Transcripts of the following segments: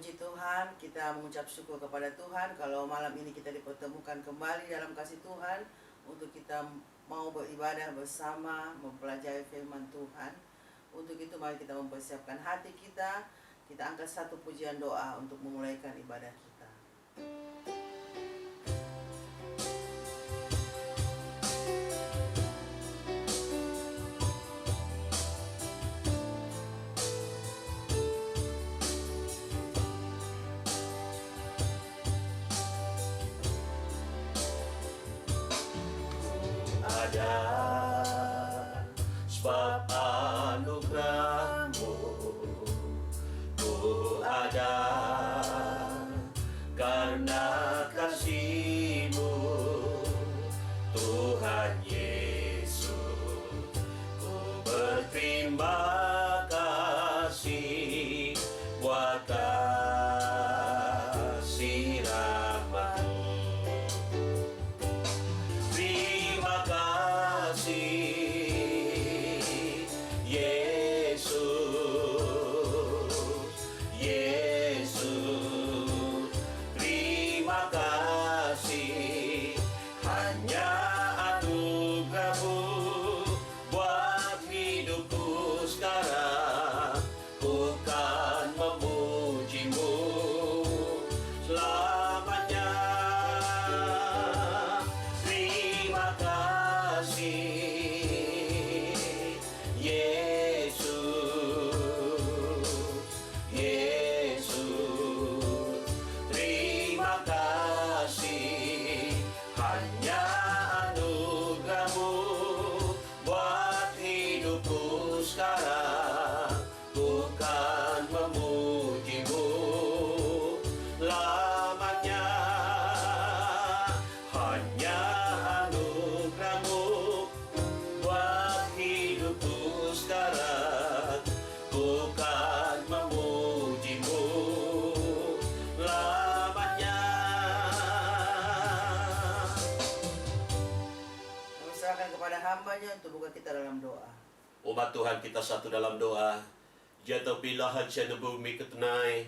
Puji Tuhan, kita mengucap syukur kepada Tuhan kalau malam ini kita dipertemukan kembali dalam kasih Tuhan untuk kita mau beribadah bersama, mempelajari firman Tuhan. Untuk itu mari kita mempersiapkan hati kita, kita angkat satu pujian doa untuk memulaikan ibadah kita. Sebab anugerah-Mu ku ada, karena kasih-Mu Tuhan Yesus. Ku berterima kasih buat kasih rahmat-Mu. Terima kasih Yesus, terima kasih. Hanya anugerah-Mu buat hidupku sekarang. Ku kan memuji-Mu selamanya. Terima kasih sekarang. Ku kan memuji-Mu lamanya. Hanya anugerah-Mu buat hidupku sekarang. Ku kan memuji-Mu lamanya. Kami serahkan kepada hamba-Nya untuk buka kita dalam doa. Umat Tuhan, kita satu dalam doa. Jatuh bilah haja bumi ketenai.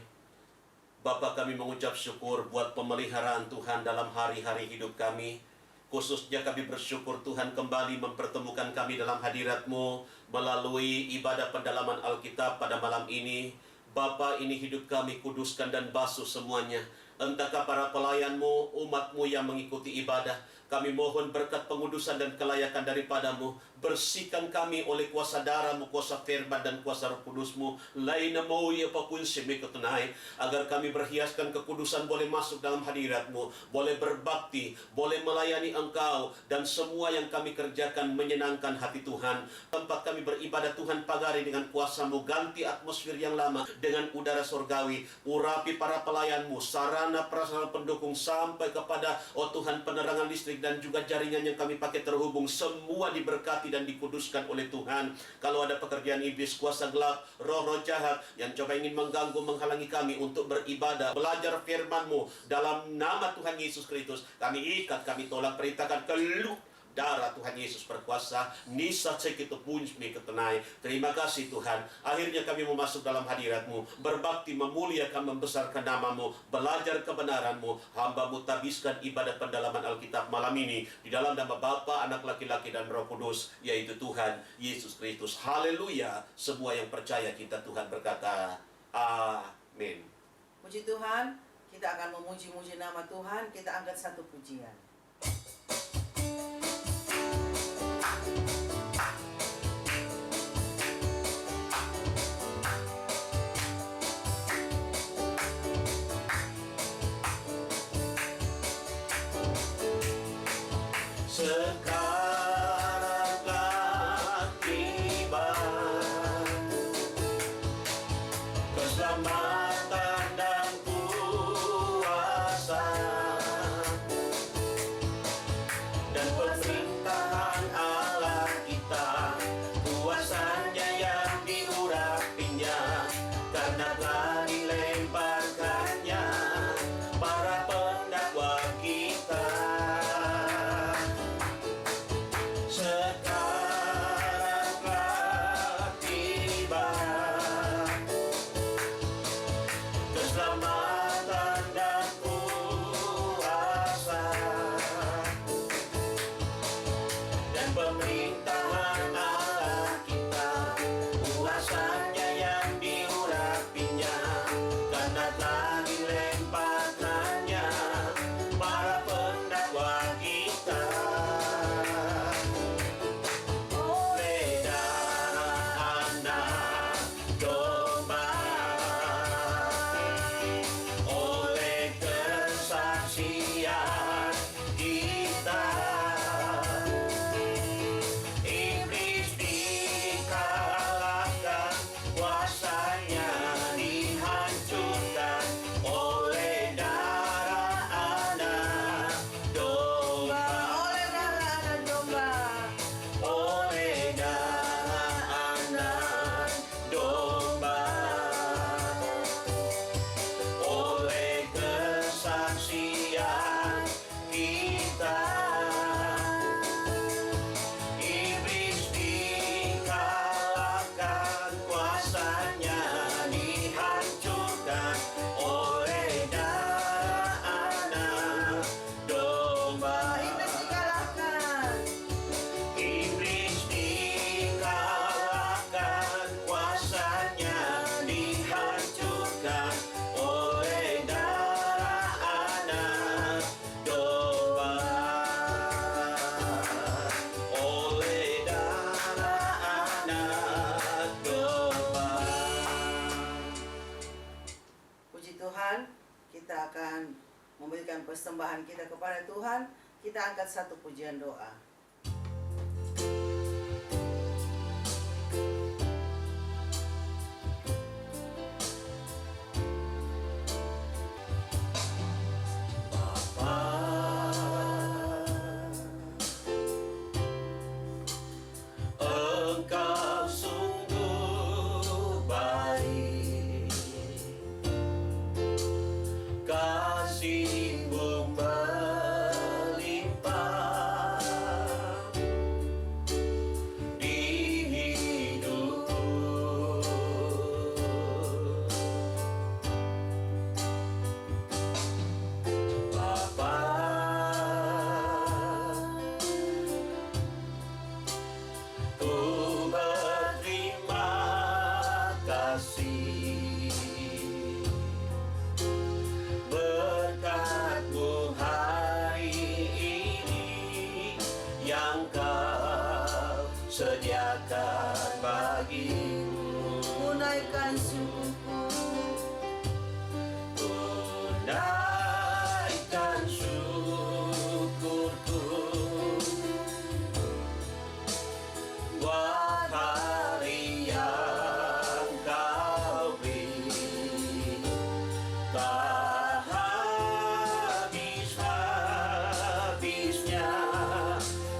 Bapa, kami mengucap syukur buat pemeliharaan Tuhan dalam hari-hari hidup kami. Khususnya kami bersyukur Tuhan kembali mempertemukan kami dalam hadirat-Mu melalui ibadah pendalaman Alkitab pada malam ini. Bapa, ini hidup kami, kuduskan dan basuh semuanya. Entahkah para pelayan-Mu, umat-Mu yang mengikuti ibadah, kami mohon berkat pengudusan dan kelayakan daripada-Mu. Bersihkan kami oleh kuasa darah-Mu, kuasa firman dan kuasa Roh Kudus-Mu. Laina mau ya pakun semiketenai, agar kami berhiaskan kekudusan boleh masuk dalam hadirat-Mu, boleh berbakti, boleh melayani Engkau, dan semua yang kami kerjakan menyenangkan hati Tuhan. Tempat kami beribadah Tuhan, pagari dengan kuasa-Mu, ganti atmosfer yang lama dengan udara sorgawi. Urapi para pelayan-Mu, sarana prasarana pendukung sampai kepada Tuhan penerangan listrik dan juga jaringan yang kami pakai terhubung, semua diberkati dan dikuduskan oleh Tuhan. Kalau ada pekerjaan iblis, kuasa gelap, roh-roh jahat yang coba ingin mengganggu, menghalangi kami untuk beribadah, belajar firman-Mu, dalam nama Tuhan Yesus Kristus, kami ikat, kami tolak, perintahkan keluar. Darah Tuhan Yesus berkuasa. Nisa cekitu punjmi ketenai. Terima kasih Tuhan. Akhirnya kami mau masuk dalam hadirat-Mu, berbakti, memuliakan, membesarkan nama-Mu, belajar kebenaran-Mu. Hamba-Mu tabiskan ibadah pendalaman Alkitab malam ini di dalam nama Bapa, Anak laki-laki dan Roh Kudus, yaitu Tuhan Yesus Kristus. Haleluya. Semua yang percaya kita Tuhan berkata amin. Puji Tuhan, kita akan memuji-muji nama Tuhan. Kita angkat satu pujian. Sekarang telah tiba keselamatan dan kuasa dan pemerintahan Allah kita, kuasanya yang diurapinya, karena telah dilemparkannya para pendakwa kita. pemerintahan Allah kita, kuasanya yang diurapinya, karena telah dilemparkannya para pendakwa kita. Oleh darah anak domba, oleh kesaksian kita, iblis dikalahkan, kuasanya dihancurkan oleh darah anak domba. Oleh darah anak domba. Oleh darah anak domba, oleh kesaksian kita, iblis dikalahkan, kuasanya dihancurkan oleh darah anak domba. Iblis dikalahkan. Iblis dikalahkan, kuasanya dihancurkan oleh darah anak domba. Oleh darah anak domba. Puji Tuhan, kita akan memberikan persembahan kita kepada Tuhan. Kita angkat satu pujian doa. Engkau sungguh baik, kasih-Mu melimpah di hidupku. Bapa, ku berterima kasih berkat-Mu hari ini yang Kau sediakan bagiku. Tunaikan syukurku. Tunaikan syukurku buat hari yang Kau beri, tak habis-habisnya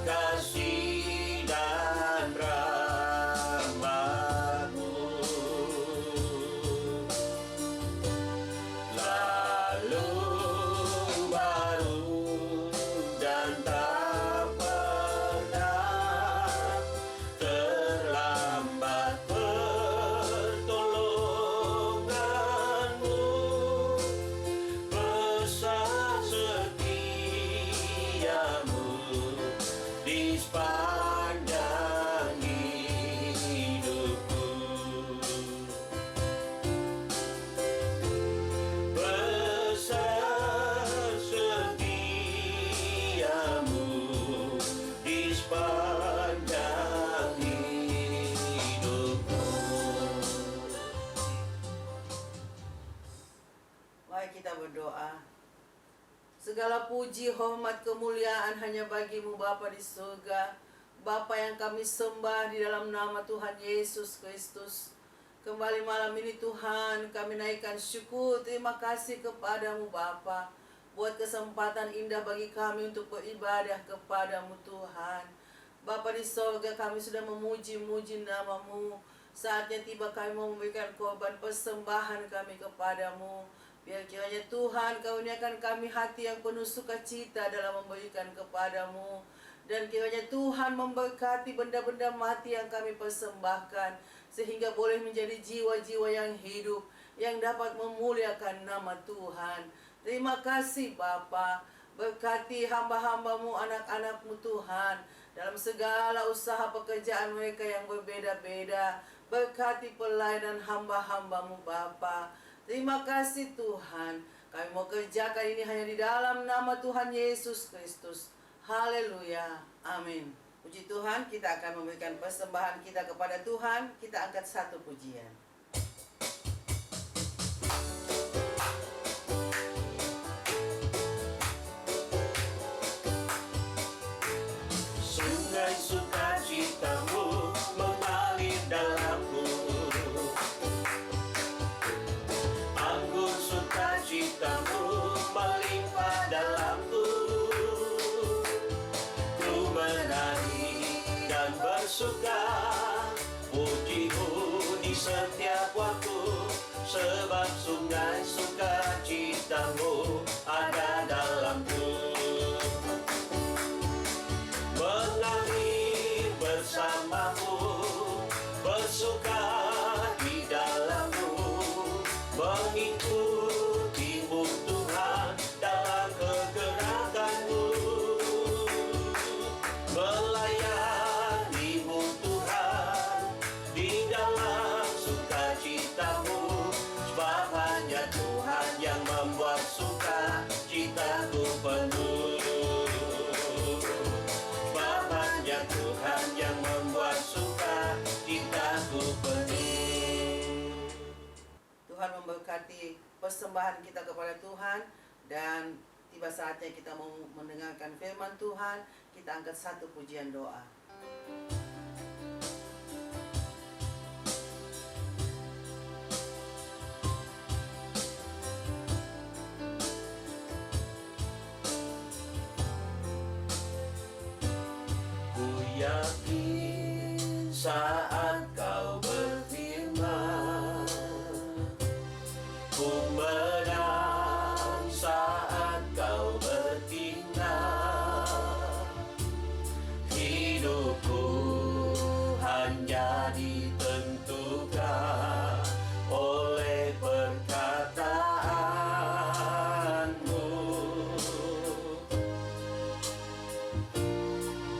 kasih dan rahmat-Mu. Lalu baru dan tak pernah terlambat pertolongan-Mu, besar setia-Mu di sepanjang hidupku. Besar setia-Mu di sepanjang hidupku. Mari kita berdoa. Segala puji, hormat, kemuliaan hanya bagi-Mu Bapa di surga. Bapa yang kami sembah di dalam nama Tuhan Yesus Kristus. Kembali malam ini Tuhan, kami naikkan syukur, terima kasih kepadamu Bapa, buat kesempatan indah bagi kami untuk beribadah kepadamu Tuhan. Bapa di sorga, kami sudah memuji-muji nama-Mu. Saatnya tiba kami mau memberikan korban persembahan kami kepadamu. Biar kiranya Tuhan karuniakan kami hati yang penuh sukacita dalam memberikan kepadamu. Dan kiranya Tuhan memberkati benda-benda mati yang kami persembahkan, sehingga boleh menjadi jiwa-jiwa yang hidup, yang dapat memuliakan nama Tuhan. Terima kasih Bapa. Berkati hamba-hamba-Mu, anak-anak-Mu Tuhan. dalam segala usaha pekerjaan mereka yang berbeda-beda. Berkati pelayanan hamba-hamba-Mu Bapa. Terima kasih Tuhan. Kami mau kerjakan ini hanya di dalam nama Tuhan Yesus Kristus. Haleluya. Amin. Puji Tuhan, kita akan memberikan persembahan kita kepada Tuhan. Kita angkat satu pujian. Sungai sukacitamu mengalir dalamku, anggur sukacitamu melimpah dalamku. Ku menari dan bersuka, puji-Mu di setiap waktu, sebab sungai sukacitamu ada dalamku. Mengalir bersamamu, bersuka di dalammu, mengikutimu Tuhan dalam kegerakanmu, melayanimu Tuhan di dalam sukacitamu, sebab hanya Tuhan yang membuat sukacitaku penuh. Tuhan yang membuat sukacitaku penuh. Tuhan memberkati persembahan kita kepada Tuhan, dan tiba saatnya kita mau mendengarkan firman Tuhan. Kita angkat satu pujian doa. Yakin saat Kau berfirman, ku menang saat Kau bertindak. Hidupku hanya ditentukan oleh perkataanmu.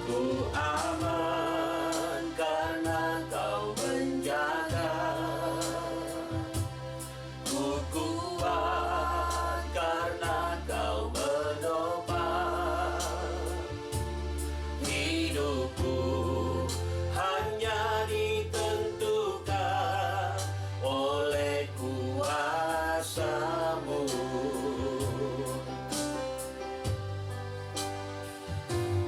Ku aman karena Kau menjaga, ku kuat karena Kau menopang. Hidupku hanya ditentukan oleh kuasa-Mu.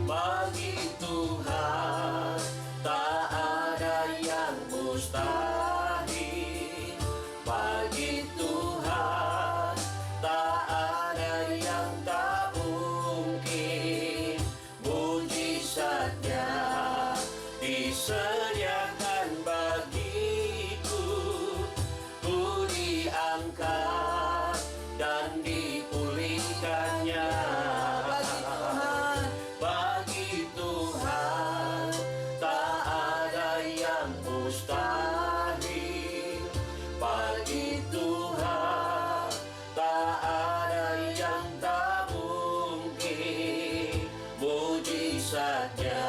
Bagi Tuhan tak ada yang mustahil. Bagi Tuhan tak ada yang tak mungkin. Mujizatnya disediakan bagiku. Ku diangkat dan dipulihkannya. Bagi Tuhan tak ada yang mustahil. Bagi Tuhan tak ada yang tak mungkin. Mujizatnya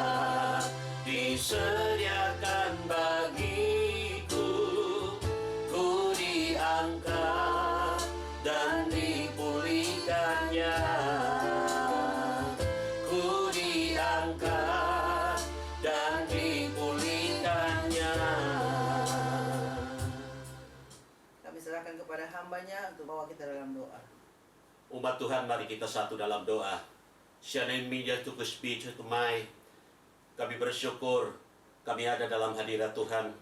disediakan bagiku. Ku diangkat dan dipulihkannya. Ku diangkat dan dipulihkannya. Kami serahkan kepada hamba-Nya untuk bawa kita dalam doa. Umat Tuhan, mari kita satu dalam doa. Shanen media to speech to my. Kami bersyukur kami ada dalam hadirat Tuhan.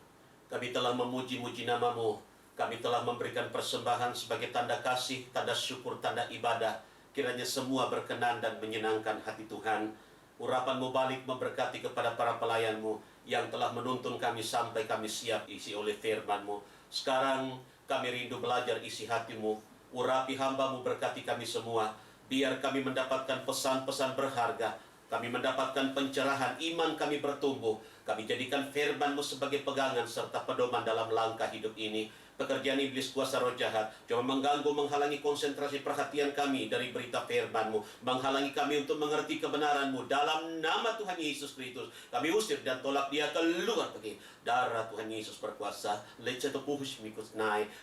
Kami telah memuji-muji nama-Mu. Kami telah memberikan persembahan sebagai tanda kasih, tanda syukur, tanda ibadah. Kiranya semua berkenan dan menyenangkan hati Tuhan. Urapan-Mu balik memberkati kepada para pelayan-Mu yang telah menuntun kami sampai kami siap isi oleh firman-Mu. Sekarang kami rindu belajar isi hati-Mu. Urapi hamba-Mu, berkati kami semua. Biar kami mendapatkan pesan-pesan berharga. Kami mendapatkan pencerahan, iman kami bertumbuh. Kami jadikan firman-Mu sebagai pegangan serta pedoman dalam langkah hidup ini. pekerjaan iblis kuasa roh jahat cuma mengganggu, menghalangi konsentrasi perhatian kami dari berita firman-Mu, menghalangi kami untuk mengerti kebenaran-Mu. Dalam nama Tuhan Yesus Kristus, kami usir dan tolak dia keluar pergi. Darah Tuhan Yesus berkuasa.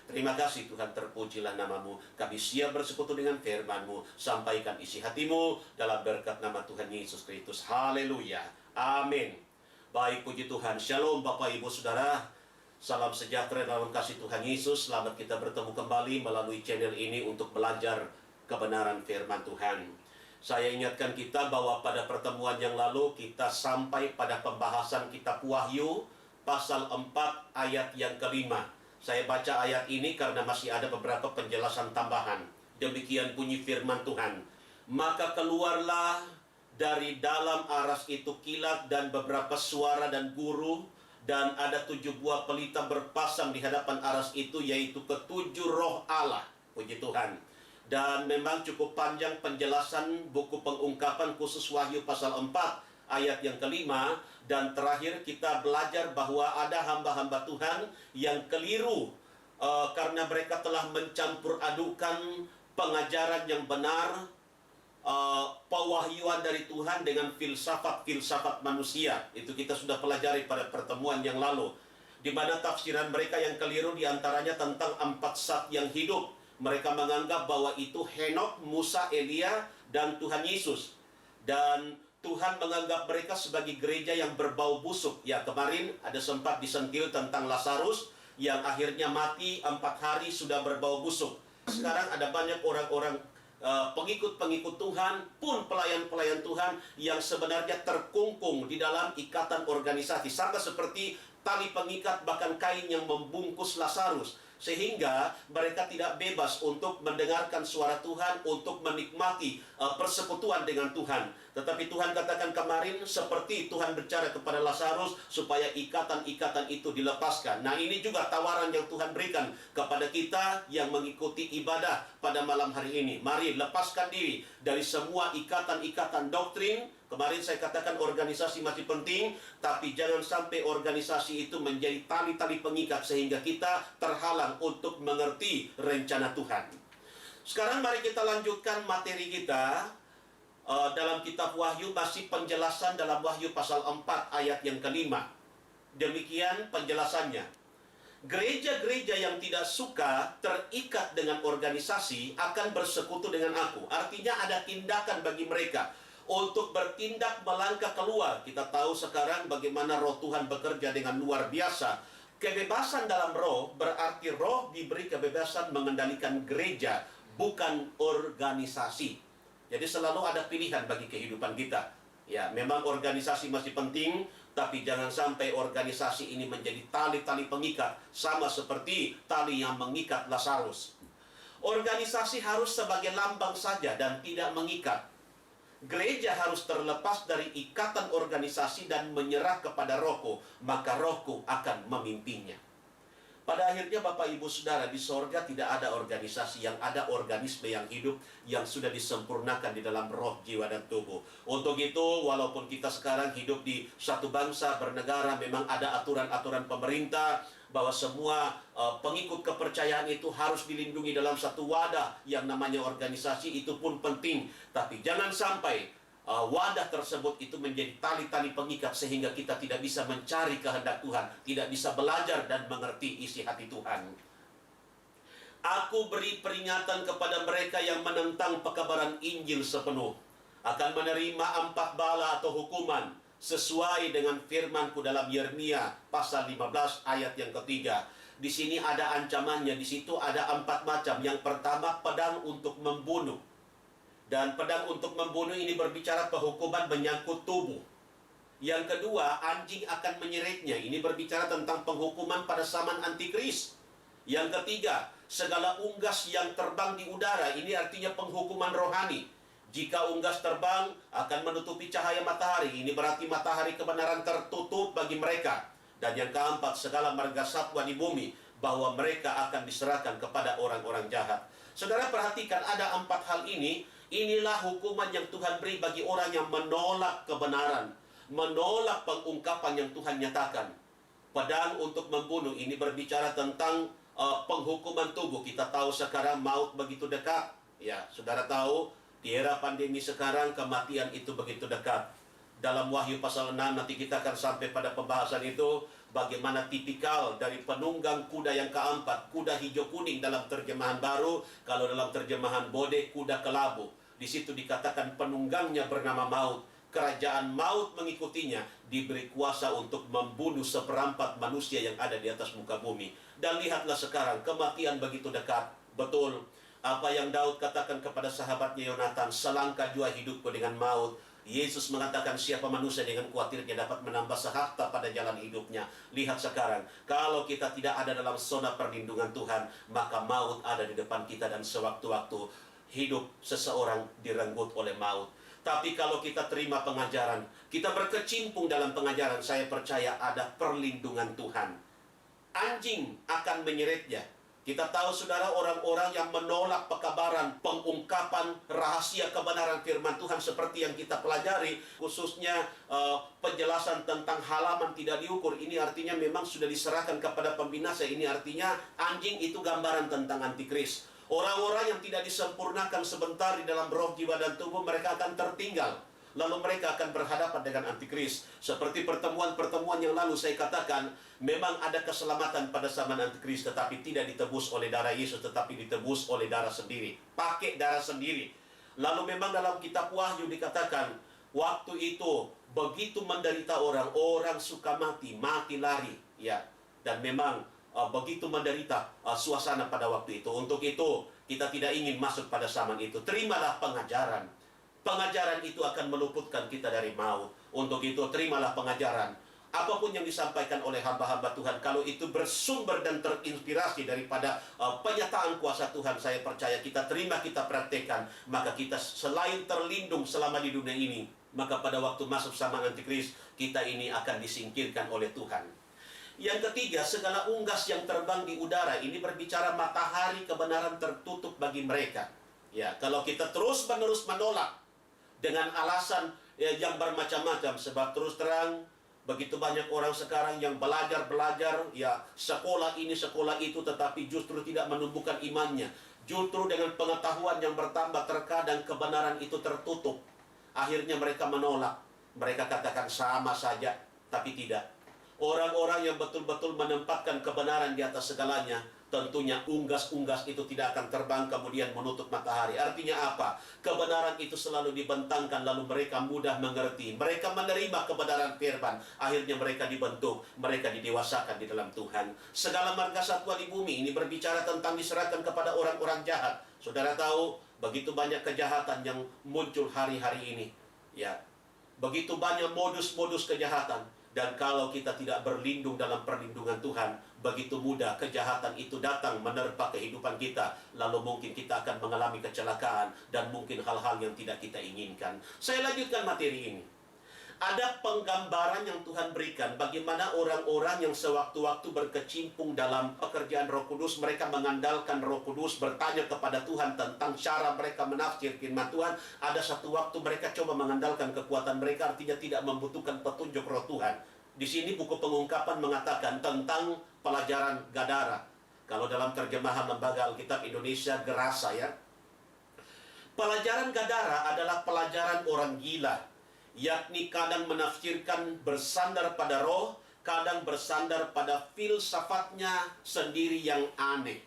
Terima kasih Tuhan, terpujilah nama-Mu. Kami siap bersekutu dengan firman-Mu. Sampaikan isi hati-Mu dalam berkat nama Tuhan Yesus Kristus. Haleluya. Amin. Baik, puji Tuhan. Shalom Bapak Ibu Saudara. Salam sejahtera dalam kasih Tuhan Yesus. Selamat kita bertemu kembali melalui channel ini untuk belajar kebenaran firman Tuhan. Saya ingatkan kita bahwa pada pertemuan yang lalu kita sampai pada pembahasan kitab Wahyu pasal 4 ayat yang kelima. Saya baca ayat ini karena masih ada beberapa penjelasan tambahan. Demikian bunyi firman Tuhan. Maka keluarlah dari dalam aras itu kilat dan beberapa suara dan guru, dan ada 7 buah pelita berpasang di hadapan aras itu, yaitu ketujuh roh Allah. Puji Tuhan. Dan memang cukup panjang penjelasan buku pengungkapan khusus Wahyu pasal 4 ayat yang kelima. Dan terakhir kita belajar bahwa ada hamba-hamba Tuhan yang keliru karena mereka telah mencampur adukan pengajaran yang benar, pewahyuan dari Tuhan dengan filsafat manusia. Itu kita sudah pelajari pada pertemuan yang lalu, di mana tafsiran mereka yang keliru diantaranya tentang 4 zat yang hidup. Mereka menganggap bahwa itu Henokh, Musa, Elia, dan Tuhan Yesus. Dan Tuhan menganggap mereka sebagai gereja yang berbau busuk. Ya, kemarin ada sempat disentil tentang Lazarus yang akhirnya mati 4 hari sudah berbau busuk. Sekarang ada banyak orang-orang pengikut-pengikut Tuhan pun, pelayan-pelayan Tuhan yang sebenarnya terkungkung di dalam ikatan organisasi, sama seperti tali pengikat bahkan kain yang membungkus Lazarus, sehingga mereka tidak bebas untuk mendengarkan suara Tuhan, untuk menikmati persekutuan dengan Tuhan. Tetapi Tuhan katakan kemarin, seperti Tuhan berbicara kepada Lazarus supaya ikatan-ikatan itu dilepaskan. Nah, ini juga tawaran yang Tuhan berikan kepada kita yang mengikuti ibadah pada malam hari ini. Mari lepaskan diri dari semua ikatan-ikatan doktrin. Kemarin saya katakan organisasi masih penting, tapi jangan sampai organisasi itu menjadi tali-tali pengikat sehingga kita terhalang untuk mengerti rencana Tuhan. Sekarang mari kita lanjutkan materi kita dalam kitab Wahyu, masih penjelasan dalam Wahyu pasal 4 ayat yang kelima. Demikian penjelasannya. Gereja-gereja yang tidak suka terikat dengan organisasi akan bersekutu dengan aku. Artinya ada tindakan bagi mereka untuk bertindak melangkah keluar. Kita tahu sekarang bagaimana roh Tuhan bekerja dengan luar biasa. Kebebasan dalam roh berarti roh diberi kebebasan mengendalikan gereja, bukan organisasi. Jadi selalu ada pilihan bagi kehidupan kita. Ya, memang organisasi masih penting, tapi jangan sampai organisasi ini menjadi tali-tali pengikat, sama seperti tali yang mengikat Lazarus. Organisasi harus sebagai lambang saja dan tidak mengikat. Gereja harus terlepas dari ikatan organisasi dan menyerah kepada Rohku, maka Rohku akan memimpinnya. Pada akhirnya Bapak Ibu Saudara, di sorga tidak ada organisasi, yang ada organisme yang hidup, yang sudah disempurnakan di dalam roh, jiwa, dan tubuh. Untuk itu, walaupun kita sekarang hidup di satu bangsa bernegara, memang ada aturan-aturan pemerintah bahwa semua pengikut kepercayaan itu harus dilindungi dalam satu wadah yang namanya organisasi. Itu pun penting, tapi jangan sampai wadah tersebut itu menjadi tali-tali pengikat sehingga kita tidak bisa mencari kehendak Tuhan, tidak bisa belajar dan mengerti isi hati Tuhan. Aku beri peringatan kepada mereka yang menentang pekabaran Injil sepenuh, akan menerima 4 bala atau hukuman sesuai dengan firman-Ku dalam Yeremia pasal 15 ayat yang ketiga. Di sini ada ancamannya, di situ ada 4 macam. Yang pertama, pedang untuk membunuh. Dan pedang untuk membunuh ini berbicara penghukuman menyangkut tubuh. Yang kedua, anjing akan menyeretnya. Ini berbicara tentang penghukuman pada zaman antikris. Yang ketiga, segala unggas yang terbang di udara. Ini artinya penghukuman rohani. Jika unggas terbang akan menutupi cahaya matahari. Ini berarti matahari kebenaran tertutup bagi mereka. Dan yang keempat, segala marga satwa di bumi, bahwa mereka akan diserahkan kepada orang-orang jahat. Saudara perhatikan, ada 4 hal ini. Inilah hukuman yang Tuhan beri bagi orang yang menolak kebenaran, menolak pengungkapan yang Tuhan nyatakan. Pedang untuk membunuh ini berbicara tentang penghukuman tubuh. Kita tahu sekarang maut begitu dekat. Ya, saudara tahu di era pandemi sekarang kematian itu begitu dekat. Dalam Wahyu pasal 6 nanti kita akan sampai pada pembahasan itu, bagaimana tipikal dari penunggang kuda yang keempat, kuda hijau kuning dalam terjemahan baru, kalau dalam terjemahan Bode kuda kelabu. Di situ dikatakan penunggangnya bernama maut. Kerajaan maut mengikutinya, diberi kuasa untuk membunuh seperempat manusia yang ada di atas muka bumi. Dan lihatlah sekarang kematian begitu dekat. Betul apa yang Daud katakan kepada sahabatnya Yonatan, selangkah jua hidupku dengan maut. Yesus mengatakan siapa manusia dengan khawatirnya dapat menambah sehakta pada jalan hidupnya. Lihat sekarang, kalau kita tidak ada dalam zona perlindungan Tuhan, maka maut ada di depan kita dan sewaktu-waktu hidup seseorang direnggut oleh maut. Tapi kalau kita terima pengajaran, kita berkecimpung dalam pengajaran, saya percaya ada perlindungan Tuhan. Anjing akan menyeretnya. Kita tahu saudara, orang-orang yang menolak pekabaran, pengungkapan rahasia kebenaran firman Tuhan seperti yang kita pelajari, khususnya penjelasan tentang halaman tidak diukur, ini artinya memang sudah diserahkan kepada pembinasa. Ini artinya anjing itu gambaran tentang antikris. Orang-orang yang tidak disempurnakan sebentar di dalam roh, jiwa, dan tubuh, mereka akan tertinggal. Lalu mereka akan berhadapan dengan antikris. Seperti pertemuan-pertemuan yang lalu saya katakan, memang ada keselamatan pada zaman antikris, tetapi tidak ditebus oleh darah Yesus, tetapi ditebus oleh darah sendiri. Pakai darah sendiri. Lalu memang dalam kitab Wahyu dikatakan, waktu itu begitu menderita orang, orang suka mati, mati lari. Ya, dan memang begitu menderita suasana pada waktu itu. Untuk itu kita tidak ingin masuk pada zaman itu. Terimalah pengajaran. Pengajaran itu akan meluputkan kita dari maut. Untuk itu terimalah pengajaran. Apapun yang disampaikan oleh hamba-hamba Tuhan, kalau itu bersumber dan terinspirasi daripada penyataan kuasa Tuhan, saya percaya kita terima, kita praktekkan, maka kita selain terlindung selama di dunia ini, maka pada waktu masuk zaman antikris, kita ini akan disingkirkan oleh Tuhan. Yang ketiga, segala unggas yang terbang di udara, ini berbicara matahari kebenaran tertutup bagi mereka. Ya, kalau kita terus-menerus menolak dengan alasan yang bermacam-macam, sebab terus terang begitu banyak orang sekarang yang belajar, ya sekolah ini, sekolah itu, tetapi justru tidak menumbuhkan imannya. Justru dengan pengetahuan yang bertambah, terkadang kebenaran itu tertutup. Akhirnya mereka menolak. Mereka katakan sama saja, tapi tidak. Orang-orang yang betul-betul menempatkan kebenaran di atas segalanya, tentunya unggas-unggas itu tidak akan terbang kemudian menutup matahari. Artinya apa? Kebenaran itu selalu dibentangkan, lalu mereka mudah mengerti. Mereka menerima kebenaran firman. Akhirnya mereka dibentuk, mereka didewasakan di dalam Tuhan. Segala marga satwa di bumi ini berbicara tentang diserahkan kepada orang-orang jahat. Saudara tahu, begitu banyak kejahatan yang muncul hari-hari ini. Ya, begitu banyak modus-modus kejahatan. Dan kalau kita tidak berlindung dalam perlindungan Tuhan, begitu mudah kejahatan itu datang menerpa kehidupan kita. Lalu mungkin kita akan mengalami kecelakaan dan mungkin hal-hal yang tidak kita inginkan. Saya lanjutkan materi ini. Ada penggambaran yang Tuhan berikan bagaimana orang-orang yang sewaktu-waktu berkecimpung dalam pekerjaan Roh Kudus, mereka mengandalkan Roh Kudus, bertanya kepada Tuhan tentang cara mereka menafsir firman Tuhan. Ada satu waktu mereka coba mengandalkan kekuatan mereka, artinya tidak membutuhkan petunjuk Roh Tuhan. Di sini buku Pengungkapan mengatakan tentang pelajaran Gadara. Kalau dalam terjemahan Lembaga Alkitab Indonesia, Gerasa ya. Pelajaran Gadara adalah pelajaran orang gila, yakni kadang menafsirkan bersandar pada roh, kadang bersandar pada filsafatnya sendiri yang aneh.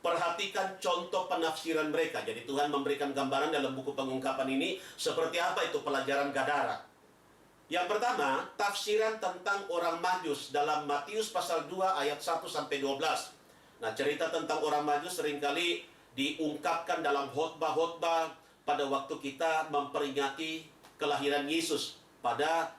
Perhatikan contoh penafsiran mereka. Jadi Tuhan memberikan gambaran dalam buku Pengungkapan ini seperti apa itu pelajaran Gadara. Yang pertama, tafsiran tentang orang Majus dalam Matius pasal 2 ayat 1-12. Nah, cerita tentang orang Majus seringkali diungkapkan dalam khotbah-khotbah pada waktu kita memperingati kelahiran Yesus pada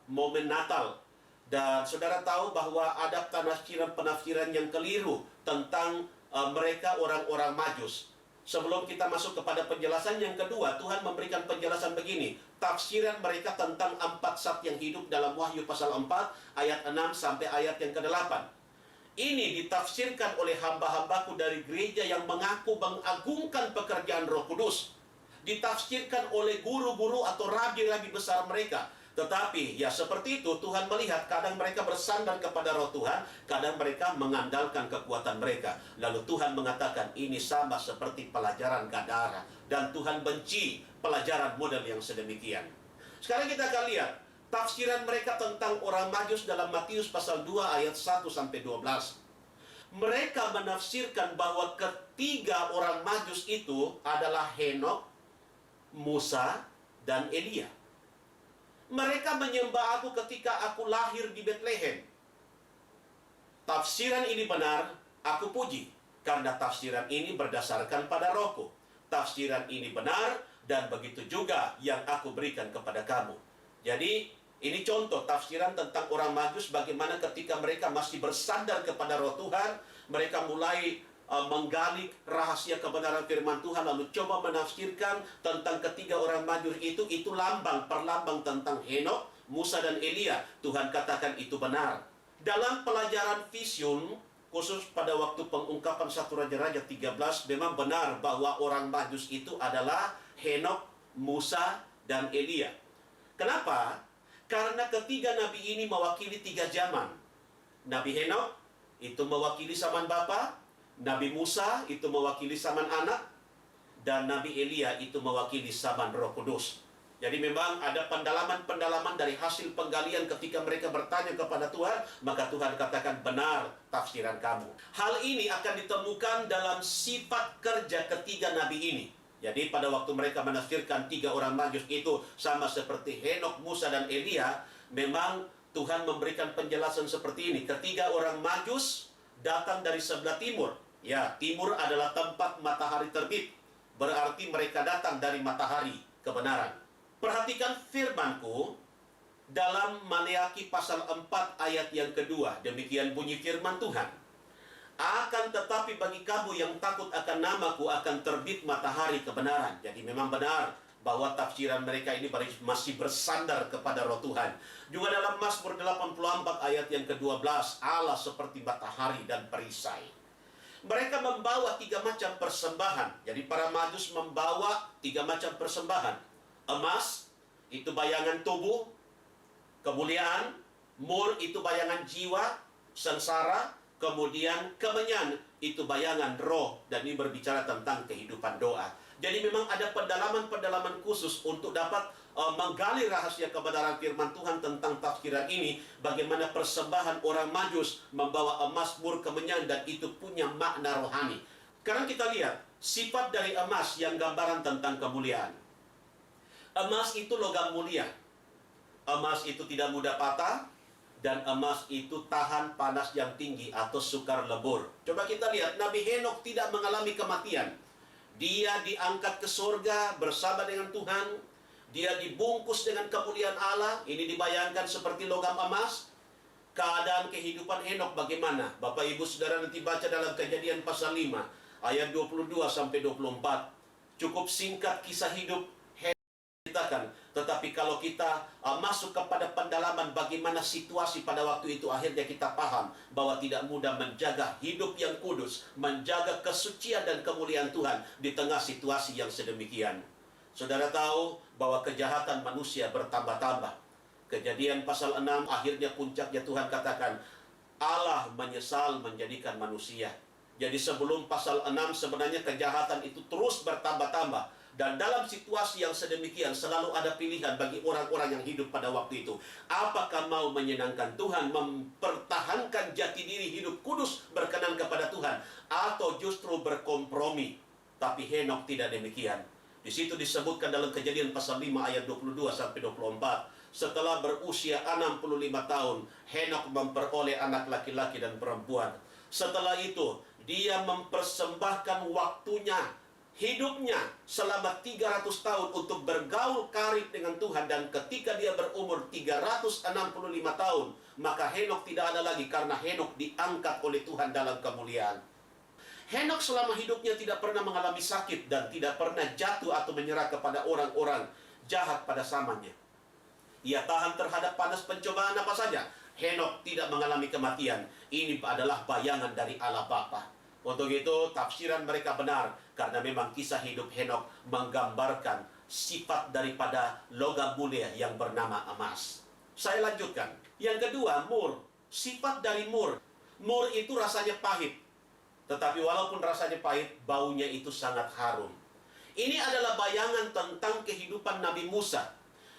momen Natal. Dan saudara tahu bahwa ada penafsiran yang keliru tentang mereka orang-orang Majus. Sebelum kita masuk kepada penjelasan yang kedua, Tuhan memberikan penjelasan begini. Tafsiran mereka tentang 4 zat yang hidup dalam Wahyu pasal 4 ayat 6 sampai ayat yang ke-8. Ini ditafsirkan oleh hamba-hambaku dari gereja yang mengaku mengagungkan pekerjaan Roh Kudus. Ditafsirkan oleh guru-guru atau rabi-rabi besar mereka. Tetapi ya seperti itu, Tuhan melihat kadang mereka bersandar kepada roh Tuhan, kadang mereka mengandalkan kekuatan mereka. Lalu Tuhan mengatakan ini sama seperti pelajaran Gadara, dan Tuhan benci pelajaran model yang sedemikian. Sekarang kita akan lihat tafsiran mereka tentang orang Majus dalam Matius pasal 2 ayat 1 sampai 12. Mereka menafsirkan bahwa ketiga orang Majus itu adalah Henok, Musa, dan Elia. Mereka menyembah aku ketika aku lahir di Betlehem. Tafsiran ini benar, aku puji, karena tafsiran ini berdasarkan pada rohku. Tafsiran ini benar, dan begitu juga yang aku berikan kepada kamu. Jadi, ini contoh tafsiran tentang orang Majus, bagaimana ketika mereka masih bersandar kepada roh Tuhan, mereka mulai menggali rahasia kebenaran firman Tuhan, lalu coba menafsirkan tentang ketiga orang Majus itu lambang, perlambang tentang Henok, Musa, dan Elia. Tuhan katakan itu benar. Dalam pelajaran vision, khusus pada waktu pengungkapan 1 Raja-Raja 13, memang benar bahwa orang Majus itu adalah Henok, Musa, dan Elia. Kenapa? Karena ketiga nabi ini mewakili 3 zaman. Nabi Henok itu mewakili zaman bapa, Nabi Musa itu mewakili zaman anak, dan Nabi Elia itu mewakili zaman Roh Kudus. Jadi memang ada pendalaman-pendalaman dari hasil penggalian ketika mereka bertanya kepada Tuhan, maka Tuhan katakan benar tafsiran kamu. Hal ini akan ditemukan dalam sifat kerja ketiga nabi ini. Jadi pada waktu mereka menafsirkan 3 orang Majus itu sama seperti Henok, Musa, dan Elia, memang Tuhan memberikan penjelasan seperti ini. Ketiga orang Majus datang dari sebelah timur. Ya, timur adalah tempat matahari terbit. Berarti mereka datang dari matahari kebenaran. Perhatikan firmanku dalam Maleakhi pasal 4 ayat yang kedua. Demikian bunyi firman Tuhan. Akan tetapi bagi kamu yang takut akan namaku akan terbit matahari kebenaran. Jadi memang benar bahwa tafsiran mereka ini masih bersandar kepada roh Tuhan. Juga dalam Mazmur 84 ayat yang ke-12, Allah seperti matahari dan perisai. Mereka membawa 3 macam persembahan. Jadi para Majus membawa 3 macam persembahan. Emas, itu bayangan tubuh, kemuliaan. Mur, itu bayangan jiwa, sengsara. Kemudian kemenyan, itu bayangan roh. Dan ini berbicara tentang kehidupan doa. Jadi memang ada pendalaman-pendalaman khusus untuk dapat menggali rahasia kebenaran firman Tuhan tentang tafsiran ini. Bagaimana persembahan orang Majus membawa emas, mur, kemenyan, dan itu punya makna rohani. Sekarang kita lihat sifat dari emas yang gambaran tentang kemuliaan. Emas itu logam mulia. Emas itu tidak mudah patah, dan emas itu tahan panas yang tinggi atau sukar lebur. Coba kita lihat, Nabi Henok tidak mengalami kematian. Dia diangkat ke surga bersama dengan Tuhan. Dia dibungkus dengan kemuliaan Allah. Ini dibayangkan seperti logam emas. Keadaan kehidupan Henok bagaimana? Bapak Ibu Saudara nanti baca dalam Kejadian pasal 5 ayat 22 sampai 24. Cukup singkat kisah hidup Henok ceritakan. Tetapi kalau kita masuk kepada pendalaman bagaimana situasi pada waktu itu, akhirnya kita paham bahwa tidak mudah menjaga hidup yang kudus, menjaga kesucian dan kemuliaan Tuhan di tengah situasi yang sedemikian. Saudara tahu bahwa kejahatan manusia bertambah-tambah. Kejadian pasal 6 akhirnya puncaknya Tuhan katakan Allah menyesal menjadikan manusia. Jadi sebelum pasal 6 sebenarnya kejahatan itu terus bertambah-tambah. Dan dalam situasi yang sedemikian selalu ada pilihan bagi orang-orang yang hidup pada waktu itu. Apakah mau menyenangkan Tuhan, mempertahankan jati diri hidup kudus berkenan kepada Tuhan, atau justru berkompromi? Tapi Henok tidak demikian. Di situ disebutkan dalam Kejadian pasal 5 ayat 22 sampai 24. Setelah berusia 65 tahun, Henok memperoleh anak laki-laki dan perempuan. Setelah itu, dia mempersembahkan waktunya, hidupnya selama 300 tahun untuk bergaul karib dengan Tuhan. Dan ketika dia berumur 365 tahun, maka Henok tidak ada lagi karena Henok diangkat oleh Tuhan dalam kemuliaan. Henok selama hidupnya tidak pernah mengalami sakit dan tidak pernah jatuh atau menyerah kepada orang-orang jahat pada zamannya. Ia tahan terhadap panas pencobaan apa saja. Henok tidak mengalami kematian. Ini adalah bayangan dari Allah Bapa. Untuk itu tafsiran mereka benar, karena memang kisah hidup Henok menggambarkan sifat daripada logam mulia yang bernama emas. Saya lanjutkan. Yang kedua, mur. Sifat dari mur. Mur itu rasanya pahit. Tetapi walaupun rasanya pahit, baunya itu sangat harum. Ini adalah bayangan tentang kehidupan Nabi Musa.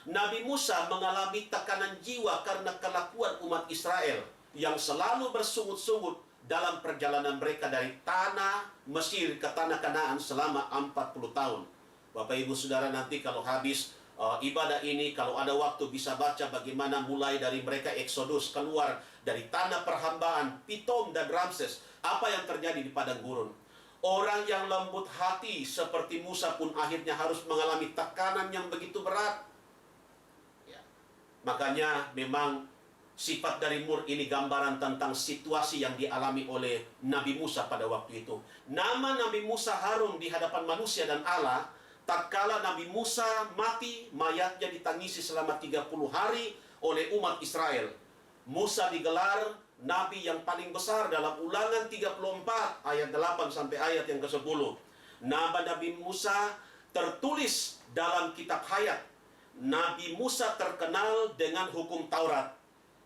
Nabi Musa mengalami tekanan jiwa karena kelakuan umat Israel yang selalu bersungut-sungut dalam perjalanan mereka dari tanah Mesir ke tanah Kanaan selama 40 tahun. Bapak Ibu Saudara, nanti kalau habis ibadah ini, kalau ada waktu bisa baca bagaimana mulai dari mereka Exodus keluar dari tanah perhambaan Pitom dan Ramses, apa yang terjadi di padang gurun. Orang yang lembut hati seperti Musa pun akhirnya harus mengalami tekanan yang begitu berat. Ya. Makanya memang sifat dari mur ini gambaran tentang situasi yang dialami oleh Nabi Musa pada waktu itu. Nama Nabi Musa harum di hadapan manusia dan Allah. Tatkala Nabi Musa mati, mayatnya ditangisi selama 30 hari oleh umat Israel. Musa digelar Nabi yang paling besar dalam Ulangan 34 ayat 8 sampai ayat yang ke-10. Nama Nabi Musa tertulis dalam kitab Hayat. Nabi Musa terkenal dengan hukum Taurat.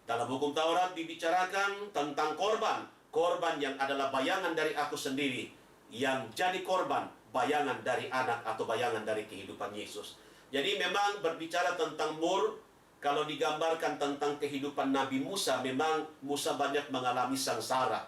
Dalam hukum Taurat dibicarakan tentang korban. Korban yang adalah bayangan dari aku sendiri. Yang jadi korban, bayangan dari anak atau bayangan dari kehidupan Yesus. Jadi memang berbicara tentang mur, kalau digambarkan tentang kehidupan Nabi Musa, memang Musa banyak mengalami sangsara.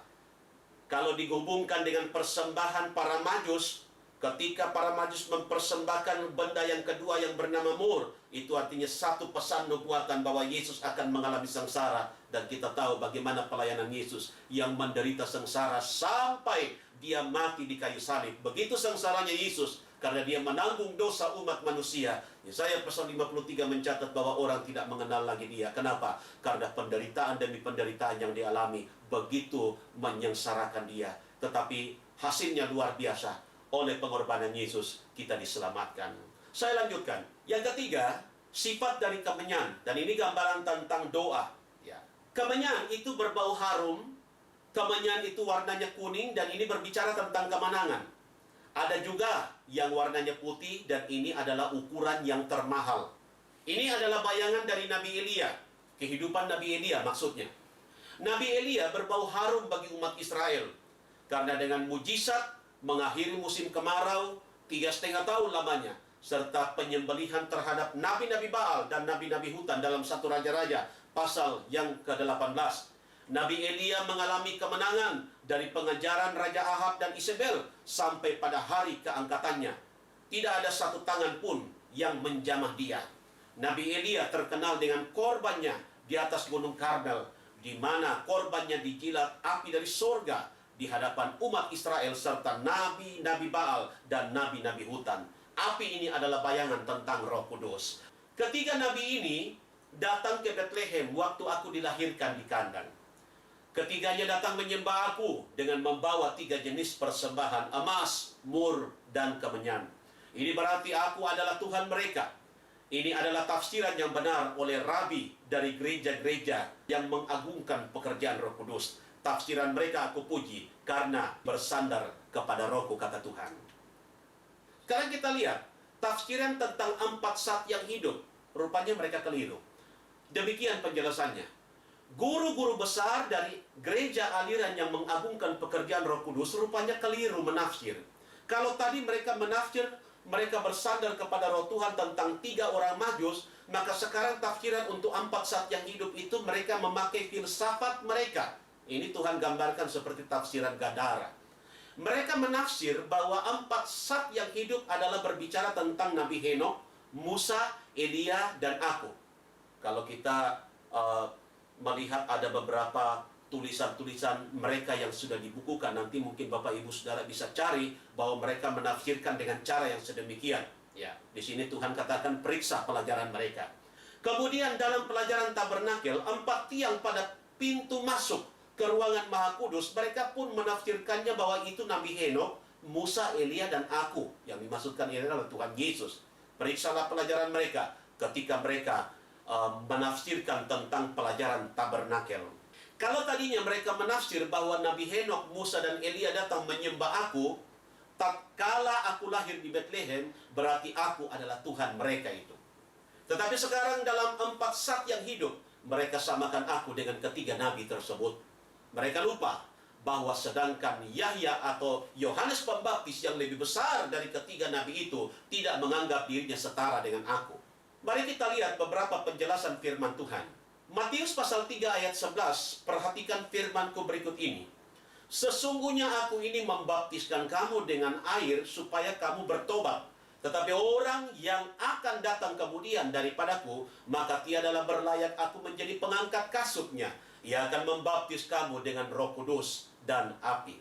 Kalau dihubungkan dengan persembahan para majus, ketika para majus mempersembahkan benda yang kedua yang bernama mur, itu artinya satu pesan nubuatan bahwa Yesus akan mengalami sangsara. Dan kita tahu bagaimana pelayanan Yesus yang menderita sengsara sampai dia mati di kayu salib. Begitu sengsaranya Yesus karena dia menanggung dosa umat manusia. Yesaya pasal 53 mencatat bahwa orang tidak mengenal lagi dia. Kenapa? Karena penderitaan demi penderitaan yang dialami begitu menyengsarakan dia. Tetapi hasilnya luar biasa. Oleh pengorbanan Yesus kita diselamatkan. Saya lanjutkan. Yang ketiga, sifat dari kemenyan. Dan ini gambaran tentang doa. Ya. Kemenyan itu berbau harum. Kemenyan itu warnanya kuning dan ini berbicara tentang kemenangan. Ada juga yang warnanya putih dan ini adalah ukuran yang termahal. Ini adalah bayangan dari Nabi Elia. Kehidupan Nabi Elia maksudnya. Nabi Elia berbau harum bagi umat Israel. Karena dengan mujizat mengakhiri musim kemarau 3,5 tahun lamanya. Serta penyembelihan terhadap nabi-nabi Baal dan nabi-nabi hutan dalam 1 Raja-Raja pasal yang ke-18. Nabi Elia mengalami kemenangan dari pengejaran Raja Ahab dan Isabel sampai pada hari keangkatannya. Tidak ada satu tangan pun yang menjamah dia. Nabi Elia terkenal dengan korbannya di atas Gunung Karmel, di mana korbannya dijilat api dari sorga di hadapan umat Israel serta nabi-nabi Baal dan nabi-nabi hutan. Api ini adalah bayangan tentang Roh Kudus. Ketiga nabi ini datang ke Bethlehem waktu aku dilahirkan di kandang. Ketiganya datang menyembah aku dengan membawa 3 jenis persembahan, emas, mur, dan kemenyan. Ini berarti aku adalah Tuhan mereka. Ini adalah tafsiran yang benar oleh rabi dari gereja-gereja yang mengagungkan pekerjaan Roh Kudus. Tafsiran mereka aku puji karena bersandar kepada Rohku, kata Tuhan. Sekarang kita lihat tafsiran tentang 4 zat yang hidup. Rupanya mereka keliru. Demikian penjelasannya. Guru-guru besar dari gereja aliran yang mengagungkan pekerjaan Roh Kudus rupanya keliru menafsir. Kalau tadi mereka menafsir, mereka bersandar kepada Roh Tuhan tentang 3 orang majus, maka sekarang tafsiran untuk 4 zat yang hidup itu mereka memakai filsafat mereka. Ini Tuhan gambarkan seperti tafsiran Gadara. Mereka menafsir bahwa 4 zat yang hidup adalah berbicara tentang Nabi Henokh, Musa, Elia, dan aku. Kalau kita melihat ada beberapa tulisan-tulisan mereka yang sudah dibukukan, nanti mungkin Bapak Ibu Saudara bisa cari bahwa mereka menafsirkan dengan cara yang sedemikian. Ya, di sini Tuhan katakan periksa pelajaran mereka. Kemudian dalam pelajaran tabernakel, 4 tiang pada pintu masuk ke ruangan Maha Kudus, mereka pun menafsirkannya bahwa itu Nabi Henokh, Musa, Elia, dan aku. Yang dimaksudkan ini adalah Tuhan Yesus. Periksalah pelajaran mereka ketika mereka menafsirkan tentang pelajaran tabernakel. Kalau tadinya mereka menafsir bahwa Nabi Henokh, Musa, dan Elia datang menyembah aku, tatkala aku lahir di Bethlehem, berarti aku adalah Tuhan mereka itu. Tetapi sekarang dalam 4 saat yang hidup, mereka samakan aku dengan ketiga nabi tersebut. Mereka lupa bahwa sedangkan Yahya atau Yohanes Pembaptis yang lebih besar dari ketiga nabi itu tidak menganggap dirinya setara dengan aku. Mari kita lihat beberapa penjelasan firman Tuhan. Matius pasal 3 ayat 11, perhatikan firmanku berikut ini. Sesungguhnya aku ini membaptiskan kamu dengan air supaya kamu bertobat. Tetapi orang yang akan datang kemudian daripadaku, maka tiadalah berlayak aku menjadi pengangkat kasutnya. Ia akan membaptis kamu dengan Roh Kudus dan api.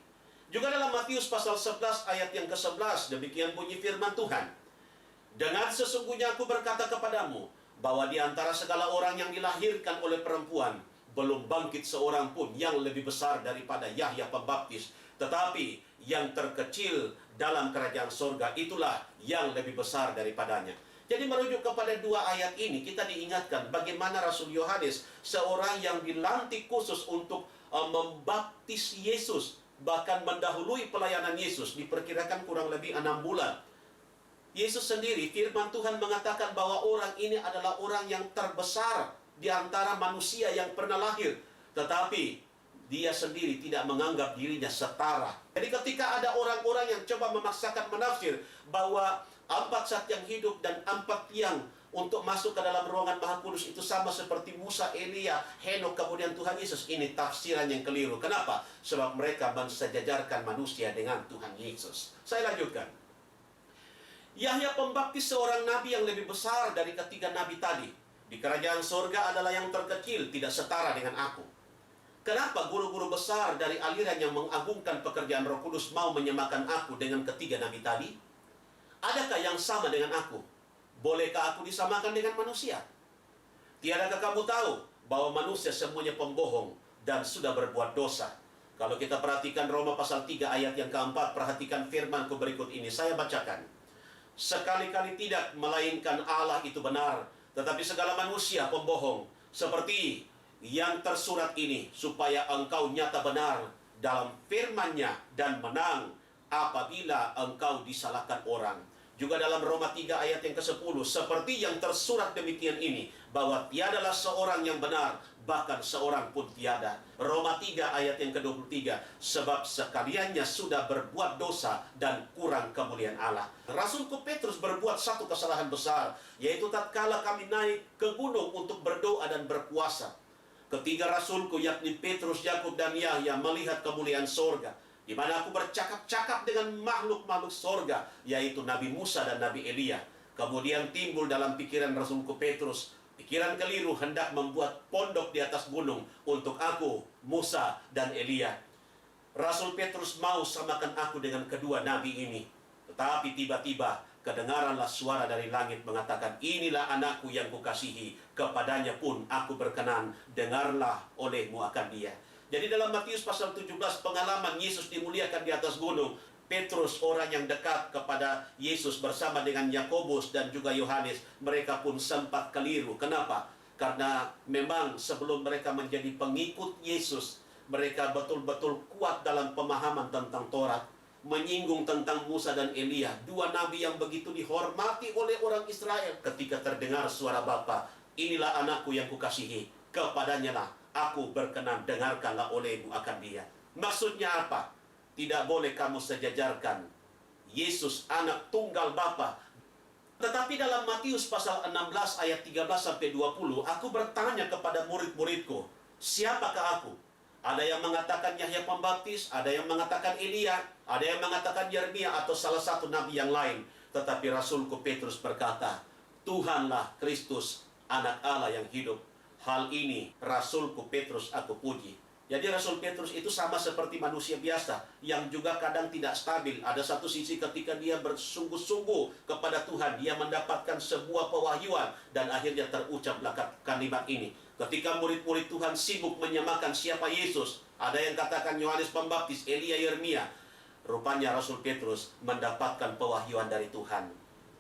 Juga dalam Matius pasal 11 ayat yang ke-11, demikian bunyi firman Tuhan. Dengan sesungguhnya aku berkata kepadamu, bahwa di antara segala orang yang dilahirkan oleh perempuan, belum bangkit seorang pun yang lebih besar daripada Yahya Pembaptis. Tetapi yang terkecil dalam kerajaan sorga itulah yang lebih besar daripadanya. Jadi merujuk kepada 2 ayat ini, kita diingatkan bagaimana Rasul Yohanes, seorang yang dilantik khusus untuk membaptis Yesus, bahkan mendahului pelayanan Yesus, diperkirakan kurang lebih 6 bulan. Yesus sendiri, firman Tuhan mengatakan bahwa orang ini adalah orang yang terbesar di antara manusia yang pernah lahir. Tetapi dia sendiri tidak menganggap dirinya setara. Jadi ketika ada orang-orang yang coba memaksakan menafsir bahwa 4 saat yang hidup dan 4 yang untuk masuk ke dalam ruangan Maha Kudus itu sama seperti Musa, Elia, Henok, kemudian Tuhan Yesus, ini tafsiran yang keliru. Kenapa? Sebab mereka mensejajarkan manusia dengan Tuhan Yesus. Saya lanjutkan. Yahya Pembaptis seorang nabi yang lebih besar dari ketiga nabi tadi. Di kerajaan sorga adalah yang terkecil, tidak setara dengan aku. Kenapa guru-guru besar dari aliran yang mengagungkan pekerjaan Roh Kudus mau menyamakan aku dengan ketiga nabi tadi? Adakah yang sama dengan aku? Bolehkah aku disamakan dengan manusia? Tiadakah kamu tahu bahwa manusia semuanya pembohong dan sudah berbuat dosa? Kalau kita perhatikan Roma pasal 3 ayat yang keempat, perhatikan firmanku berikut ini, saya bacakan. Sekali-kali tidak, melainkan Allah itu benar, tetapi segala manusia pembohong. Seperti yang tersurat ini, supaya engkau nyata benar dalam firman-Nya dan menang apabila engkau disalahkan orang. Juga dalam Roma 3 ayat yang ke-10, seperti yang tersurat demikian ini, bahwa tiadalah seorang yang benar, bahkan seorang pun tiada. Roma 3 ayat yang ke-23, sebab sekaliannya sudah berbuat dosa dan kurang kemuliaan Allah. Rasulku Petrus berbuat satu kesalahan besar, yaitu tatkala kami naik ke gunung untuk berdoa dan berpuasa. Ketiga rasulku, yakni Petrus, Yakub, dan Yahya, melihat kemuliaan sorga, di mana aku bercakap-cakap dengan makhluk-makhluk sorga, yaitu Nabi Musa dan Nabi Elia. Kemudian timbul dalam pikiran rasulku Petrus pikiran keliru hendak membuat pondok di atas gunung untuk aku, Musa, dan Elia. Rasul Petrus mau samakan aku dengan kedua nabi ini. Tetapi tiba-tiba kedengaranlah suara dari langit mengatakan, inilah anakku yang kukasihi, kepadanya pun aku berkenan, dengarlah olehmu akan dia. Jadi dalam Matius pasal 17, pengalaman Yesus dimuliakan di atas gunung. Petrus, orang yang dekat kepada Yesus bersama dengan Yakobus dan juga Yohanes, mereka pun sempat keliru. Kenapa? Karena memang sebelum mereka menjadi pengikut Yesus, mereka betul-betul kuat dalam pemahaman tentang Taurat, menyinggung tentang Musa dan Elia, dua nabi yang begitu dihormati oleh orang Israel. Ketika terdengar suara Bapa, inilah anakku yang kukasihi, kepadanya lah aku berkenan, dengarkanlah olehmu akan dia. Maksudnya apa? Tidak boleh kamu sejajarkan Yesus anak tunggal Bapa. Tetapi dalam Matius pasal 16 ayat 13-20, aku bertanya kepada murid-muridku, siapakah aku? Ada yang mengatakan Yahya Pembaptis, ada yang mengatakan Elia, ada yang mengatakan Yeremia atau salah satu nabi yang lain. Tetapi rasulku Petrus berkata, Tuhanlah Kristus, anak Allah yang hidup. Hal ini rasulku Petrus aku puji. Jadi Rasul Petrus itu sama seperti manusia biasa yang juga kadang tidak stabil. Ada satu sisi ketika dia bersungguh-sungguh kepada Tuhan, dia mendapatkan sebuah pewahyuan dan akhirnya terucaplah kalimat ini. Ketika murid-murid Tuhan sibuk menyamakan siapa Yesus, ada yang katakan Yohanes Pembaptis, Elia, Yeremia. Rupanya Rasul Petrus mendapatkan pewahyuan dari Tuhan.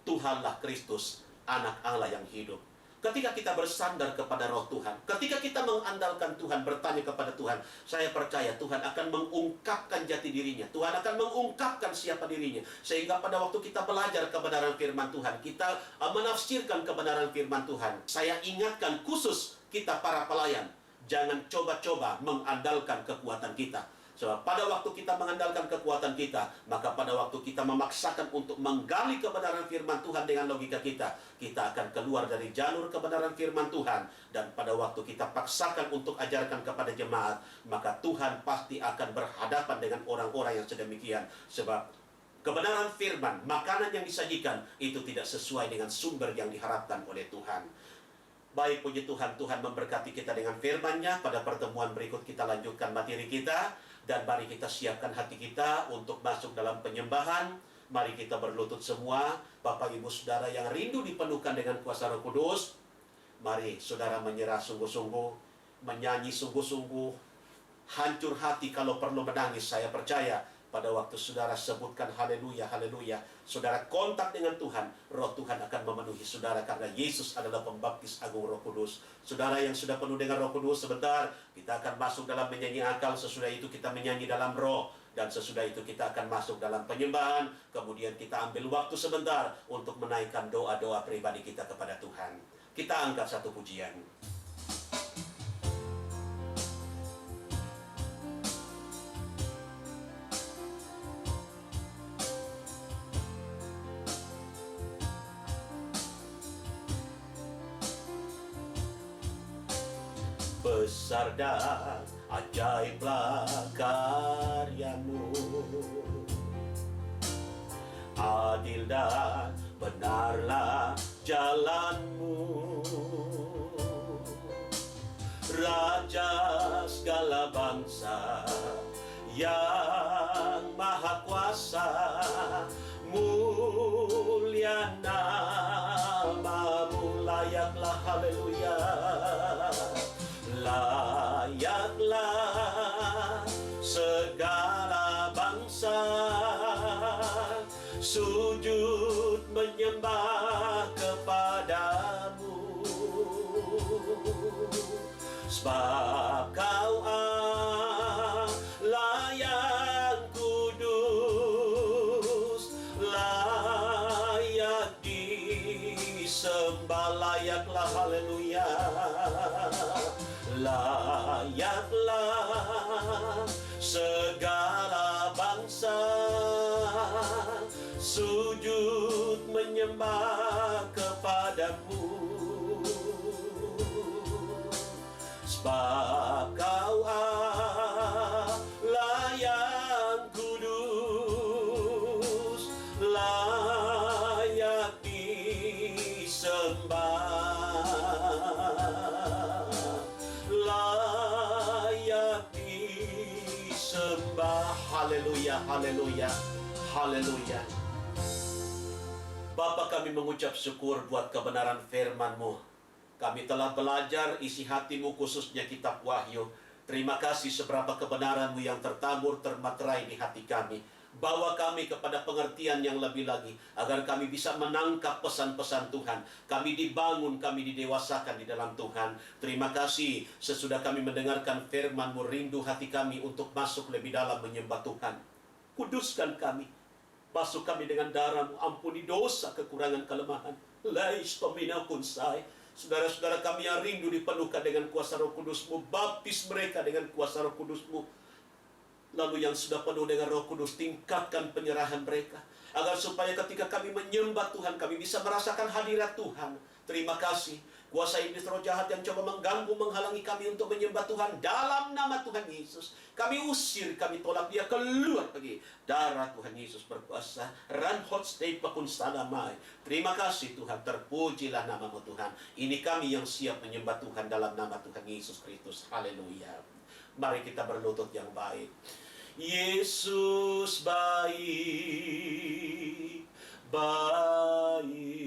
Tuhanlah Kristus, anak Allah yang hidup. Ketika kita bersandar kepada roh Tuhan, ketika kita mengandalkan Tuhan, bertanya kepada Tuhan, saya percaya Tuhan akan mengungkapkan jati dirinya. Tuhan akan mengungkapkan siapa dirinya. Sehingga pada waktu kita belajar kebenaran firman Tuhan, kita menafsirkan kebenaran firman Tuhan. Saya ingatkan khusus kita para pelayan, jangan coba-coba mengandalkan kekuatan kita. Sebab pada waktu kita mengandalkan kekuatan kita, maka pada waktu kita memaksakan untuk menggali kebenaran firman Tuhan dengan logika kita, kita akan keluar dari jalur kebenaran firman Tuhan. Dan pada waktu kita paksakan untuk ajarkan kepada jemaat, maka Tuhan pasti akan berhadapan dengan orang-orang yang sedemikian. Sebab kebenaran firman, makanan yang disajikan, itu tidak sesuai dengan sumber yang diharapkan oleh Tuhan. Baik, puji Tuhan, Tuhan memberkati kita dengan firman-Nya. Pada pertemuan berikut kita lanjutkan materi kita. Dan mari kita siapkan hati kita untuk masuk dalam penyembahan. Mari kita berlutut semua. Bapak, Ibu, Saudara yang rindu dipenuhkan dengan kuasa Roh Kudus, mari saudara menyerah sungguh-sungguh, menyanyi sungguh-sungguh, hancur hati kalau perlu menangis. Saya percaya pada waktu saudara sebutkan haleluya, haleluya, saudara kontak dengan Tuhan, roh Tuhan akan memenuhi saudara karena Yesus adalah pembaptis agung Roh Kudus. Saudara yang sudah penuh dengan Roh Kudus, sebentar kita akan masuk dalam menyanyi akal. Sesudah itu kita menyanyi dalam roh, dan sesudah itu kita akan masuk dalam penyembahan. Kemudian kita ambil waktu sebentar untuk menaikkan doa-doa pribadi kita kepada Tuhan. Kita angkat satu pujian. Besar dan ajaiblah karya-Mu, adil dan benarlah jalan-Mu, Raja segala bangsa yang maha kuasa, mulia nama-Mu, layaklah haleluya. Layaklah segala bangsa sujud menyembah kepadamu, sebab Kau Allah yang kudus, layak disembah, layaklah haleluya. Layaklah segala bangsa sujud menyembah kepadamu, sebab Kau Allah yang kudus, layak disembah, layak disembah. Haleluya, haleluya, haleluya. Bapa, kami mengucap syukur buat kebenaran firman-Mu. Kami telah belajar isi hati-Mu, khususnya kitab Wahyu. Terima kasih seberapa kebenaran-Mu yang tertabur, termaterai di hati kami. Bawa kami kepada pengertian yang lebih lagi, agar kami bisa menangkap pesan-pesan Tuhan. Kami dibangun, kami didewasakan di dalam Tuhan. Terima kasih sesudah kami mendengarkan firman-Mu, rindu hati kami untuk masuk lebih dalam menyembah Tuhan. Kuduskan kami, basuh kami dengan darah-Mu, ampuni dosa, kekurangan, kelemahan. Lais pemina kunsai. Saudara-saudara kami yang rindu dipenuhkan dengan kuasa Roh Kudus-Mu, baptis mereka dengan kuasa Roh Kudus-Mu. Lalu yang sudah penuh dengan Roh Kudus, tingkatkan penyerahan mereka, agar supaya ketika kami menyembah Tuhan, kami bisa merasakan hadirat Tuhan. Terima kasih. Kuasa iblis roh jahat yang coba mengganggu, menghalangi kami untuk menyembah Tuhan, dalam nama Tuhan Yesus, kami usir, kami tolak dia keluar pergi. Darah Tuhan Yesus berkuasa. Ranhot stay pakun salamai. Terima kasih Tuhan, terpujilah nama-Mu Tuhan. Ini kami yang siap menyembah Tuhan dalam nama Tuhan Yesus Kristus. Haleluya. Mari kita berlutut yang baik. Yesus baik, baik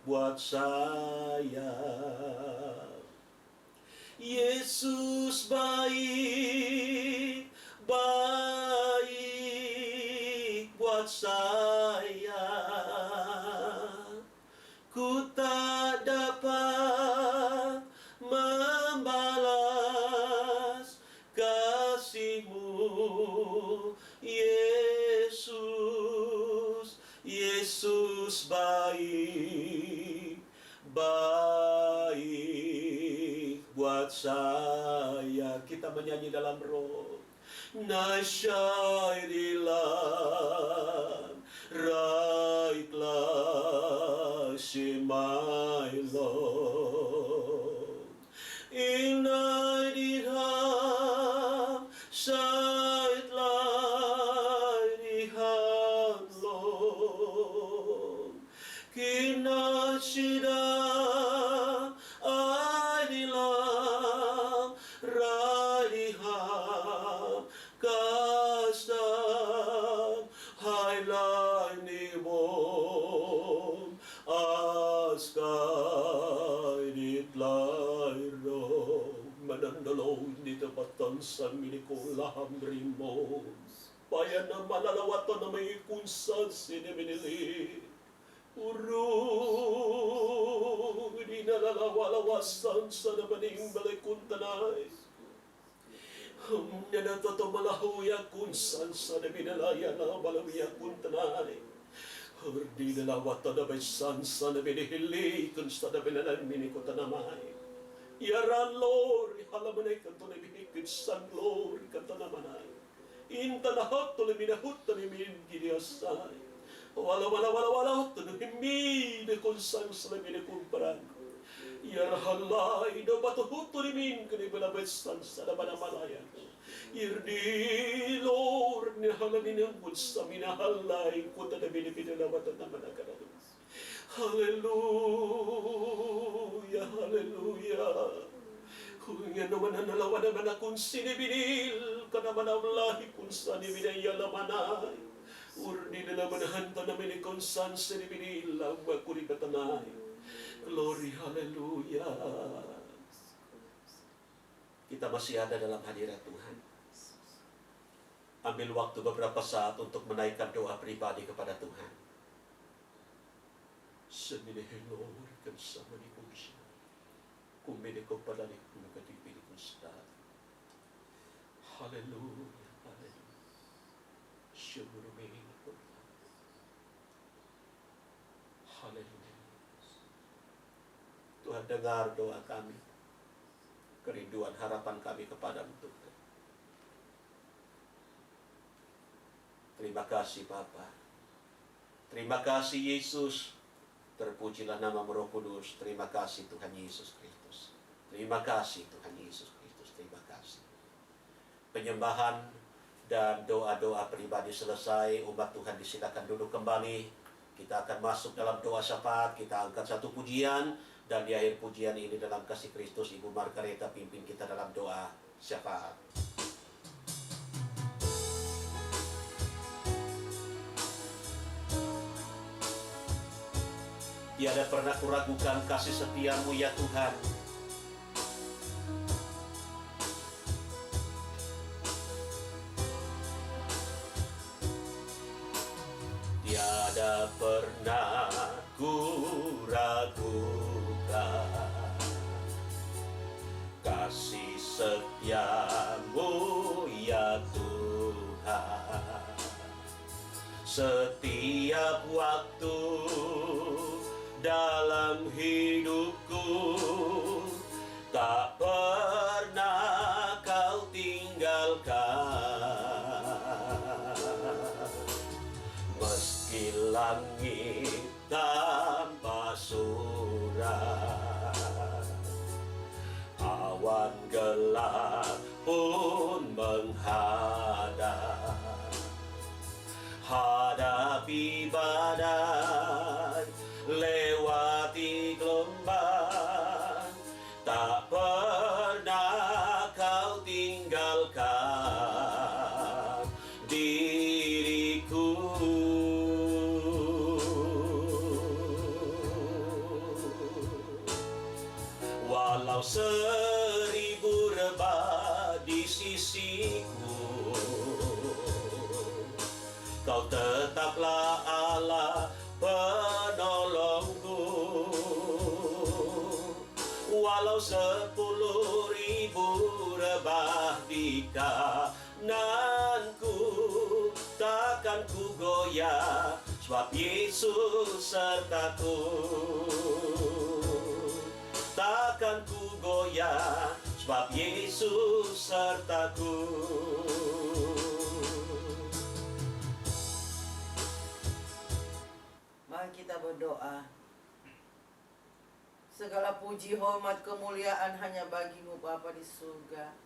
buat saya. Yesus baik, baik buat saya. Ku tak dapat saya. Kita menyanyi dalam roh. Nasyaidilam right class my Lord. Inaidiham sight laidiham Lord. Kinashidam aidilam radiham kastam hailainibom askaidit lairo manandalaw ni tapatan sa minikulaham rimos bayan na malalawatan na may ikunsan siniminili Uru di nalalawalawasan sa nabaning balay Nanatoto malahuya kunsan sa nabinalaya na balawiya kuntanay. Di nalawata na besan sa nabinihili kun sa nabinalan minikutanamay. Yaran Lord, halamanay kanto na binikid san Lord kantanamanay. Intanahot to na minahot to na minigidiyasay. Wala to na himid kun san sa nabinikumparan. Yarhalay na batuhuto nimin kanibalabesan sa namanamalayan. Irdi, Lord, nihalamin ang sa minahalay kung na binibinalawatan naman ang kanalo. Hallelujah, hallelujah. Kung yan naman ang nalawa naman akong sinibinil, ka naman ang lahi kung saan ibinayalamanay. Urdi na naman hanta namin ikong saan sinibinil ang magkuribatanay. Glory, hallelujah. Kita masih ada dalam hadirat Tuhan. Ambil waktu beberapa saat untuk menaikkan doa pribadi kepada Tuhan. Seminihin Lord, kansama ni Kusya. Kumini ko pala ni Kumakatipili Kusta. Hallelujah, hallelujah. Syurumin ko. Hallelujah. Tuhan dengar doa kami. Kerinduan harapan kami kepadamu Tuhan. Terima kasih Bapa. Terima kasih Yesus. Terpujilah nama Roh Kudus. Terima kasih Tuhan Yesus Kristus. Terima kasih Tuhan Yesus Kristus. Terima kasih. Penyembahan dan doa-doa pribadi selesai. Umat Tuhan disilakan duduk kembali. Kita akan masuk dalam doa syafaat. Kita angkat satu pujian. Dan di akhir pujian ini dalam kasih Kristus, Ibu Margareta pimpin kita dalam doa syafaat. Tiada pernah kuragukan kasih setiamu ya Tuhan. Tiada pernah kuragukan kasih setiamu ya Tuhan. Setiap waktu dalam hidupku tak pernah kau tinggalkan. Meski langit tanpa surat, awan gelap pun menghadap. Hadapi badai, lewati gelombang, tak pernah kau tinggalkan diriku. Walau 1000 rebah di sisiku, kau tetaplah Allah penolongku. Walau 10.000 rebah di kananku, takkan ku goyah, sebab Yesus sertaku. Takkan ku goyah, sebab Yesus sertaku. Mari kita berdoa. Segala puji, hormat, kemuliaan hanya bagi-Mu Bapa di surga.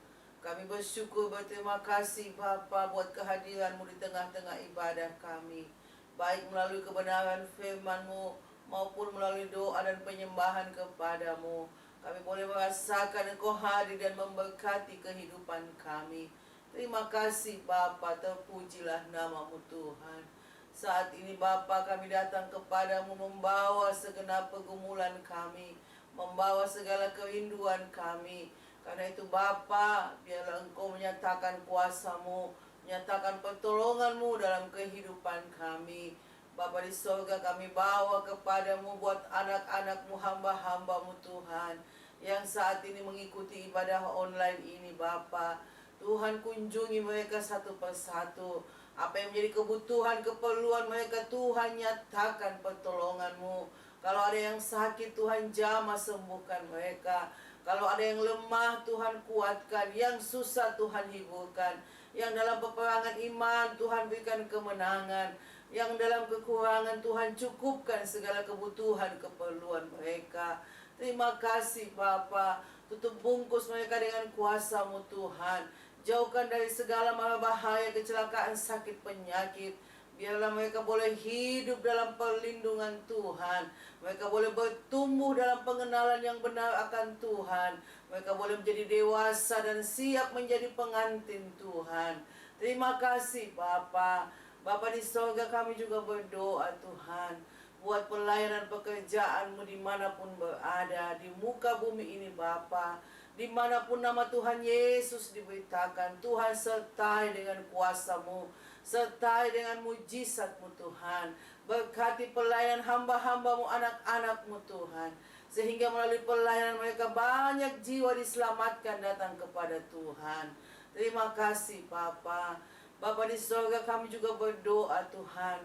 Kami bersyukur, berterima kasih Bapa buat kehadiran-Mu di tengah-tengah ibadah kami. Baik melalui kebenaran firman-Mu maupun melalui doa dan penyembahan kepada-Mu. Kami boleh merasakan Engkau hadir dan memberkati kehidupan kami. Terima kasih Bapa, terpujilah nama-Mu Tuhan. Saat ini Bapa, kami datang kepadamu membawa segenap pergumulan kami, membawa segala kerinduan kami. Karena itu Bapa, biarlah Engkau menyatakan kuasa-Mu, menyatakan pertolongan-Mu dalam kehidupan kami. Bapa di sorga, kami bawa kepadamu buat anak-anak-Mu, hamba-hamba-Mu Tuhan, yang saat ini mengikuti ibadah online ini Bapa. Tuhan, kunjungi mereka satu persatu. Apa yang menjadi kebutuhan, keperluan mereka, Tuhan nyatakan pertolongan-Mu. Kalau ada yang sakit, Tuhan jamah sembuhkan mereka. Kalau ada yang lemah, Tuhan kuatkan. Yang susah, Tuhan hiburkan. Yang dalam peperangan iman, Tuhan berikan kemenangan. Yang dalam kekurangan, Tuhan cukupkan segala kebutuhan, keperluan mereka. Terima kasih Bapa. Tutup bungkus mereka dengan kuasa-Mu Tuhan. Jauhkan dari segala mara bahaya, kecelakaan, sakit, penyakit. Biarlah mereka boleh hidup dalam perlindungan Tuhan. Mereka boleh bertumbuh dalam pengenalan yang benar akan Tuhan. Mereka boleh menjadi dewasa dan siap menjadi pengantin Tuhan. Terima kasih Bapa. Bapa di sorga, kami juga berdoa Tuhan, buat pelayanan pekerjaan-Mu dimanapun berada di muka bumi ini Bapa. Dimanapun nama Tuhan Yesus diberitakan, Tuhan sertai dengan kuasa-Mu, sertai dengan mujizat-Mu Tuhan. Berkati pelayanan hamba-hamba-Mu, anak-anak-Mu Tuhan, sehingga melalui pelayanan mereka banyak jiwa diselamatkan datang kepada Tuhan. Terima kasih Bapa. Bapa di sorga, kami juga berdoa Tuhan,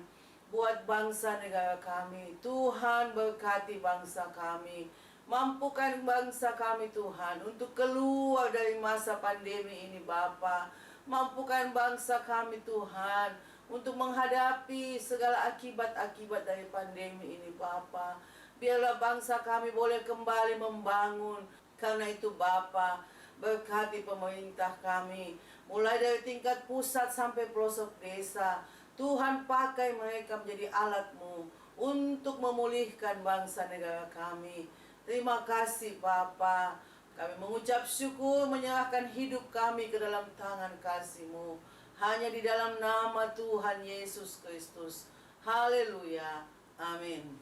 buat bangsa negara kami. Tuhan, berkati bangsa kami. Mampukan bangsa kami Tuhan untuk keluar dari masa pandemi ini Bapa. Mampukan bangsa kami Tuhan untuk menghadapi segala akibat-akibat dari pandemi ini Bapa. Biarlah bangsa kami boleh kembali membangun. Karena itu Bapa, berkati pemerintah kami, mulai dari tingkat pusat sampai pelosok desa. Tuhan, pakai mereka menjadi alat-Mu untuk memulihkan bangsa negara kami. Terima kasih Bapa. Kami mengucap syukur, menyerahkan hidup kami ke dalam tangan kasih-Mu. Hanya di dalam nama Tuhan Yesus Kristus. Haleluya. Amin.